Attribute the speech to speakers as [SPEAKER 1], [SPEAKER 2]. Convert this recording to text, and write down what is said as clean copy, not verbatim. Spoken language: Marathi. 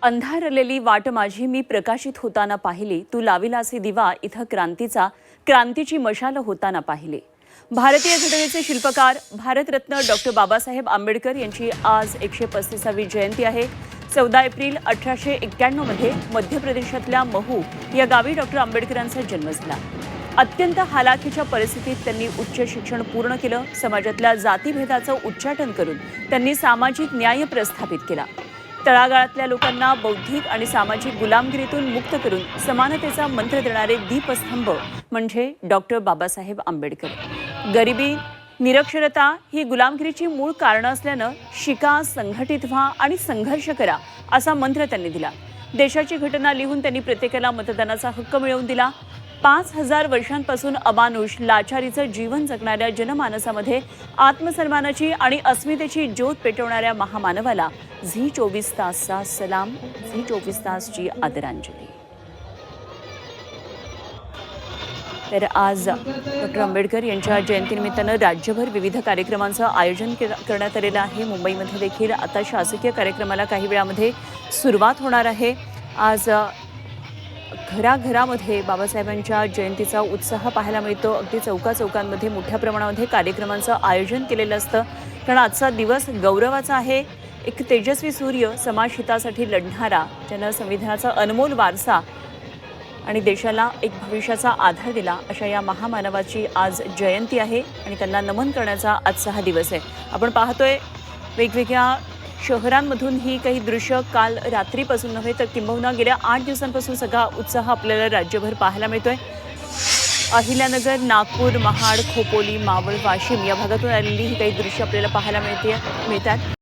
[SPEAKER 1] अंधारलेली वाट माझी मी प्रकाशित होताना पाहिली, तू लाविलासी दिवा इथं क्रांतीची मशाल होताना पाहिली। भारतीय घटनेचे शिल्पकार भारतरत्न डॉक्टर बाबासाहेब आंबेडकर यांची आज 135वी जयंती आहे। 14 एप्रिल 1891 मध्ये मध्य प्रदेशातल्या महू या गावी डॉक्टर आंबेडकरांचा जन्म झाला। अत्यंत हालाखीच्या परिस्थितीत त्यांनी उच्च शिक्षण पूर्ण केलं। समाजातल्या जातीभेदाचं उच्चाटन करून त्यांनी सामाजिक न्याय प्रस्थापित केला। तळागाळातल्या लोकांना बौद्धिक आणि सामाजिक गुलामगिरीतून मुक्त करून समानतेचा मंत्र देणारे दीपस्तंभ म्हणजे डॉक्टर बाबासाहेब आंबेडकर। गरिबी, निरक्षरता ही गुलामगिरीची मूळ कारणं असल्यानं शिका, संघटित व्हा आणि संघर्ष करा असा मंत्र त्यांनी दिला। देशाची घटना लिहून त्यांनी प्रत्येकाला मतदानाचा हक्क मिळवून दिला। 5000 वर्षांपासून अमानुष लाचारीचं जीवन जगणाऱ्या जनमानसामध्ये आत्मसन्मानाची आणि अस्मितेची ज्योत पेटवणाऱ्या महामानवाला झी 24 तासचा सलाम, झी 24 तासची आदरांजली। तर आज डॉक्टर आंबेडकर यांच्या जयंतीनिमित्तानं राज्यभर विविध कार्यक्रमांचं आयोजन करण्यात आलेलं आहे। मुंबईमध्ये देखील आता शासकीय कार्यक्रमाला काही वेळामध्ये सुरुवात होणार आहे। आज घराघरामध्ये बाबासाहेबांच्या जयंतीचा उत्साह पाहायला मिळतो। अगदी चौकाचौकांमध्ये मोठ्या प्रमाणामध्ये कार्यक्रमांचं आयोजन केलेलं असतं, कारण आजचा दिवस गौरवाचा आहे। एक तेजस्वी सूर्य, समाजहितासाठी लढणारा, ज्यानं संविधानाचा अनमोल वारसा आणि देशाला एक भविष्याचा आधार दिला, अशा या महामानवाची आज जयंती आहे आणि त्यांना नमन करण्याचा आजचा हा दिवस आहे। आपण पाहतोय वेगवेगळ्या शहरांमधून ही काही दृश्य काल रात्रीपासून नव्हे तर किंबहुना गेल्या 8 दिवसांपासून सगळा उत्साह आपल्याला राज्यभर पाहायला मिळतोय। अहिल्यानगर, नागपूर, महाड, खोपोली, मावळ, वाशिम या भागातून आलेली ही काही दृश्य आपल्याला पाहायला मिळतात।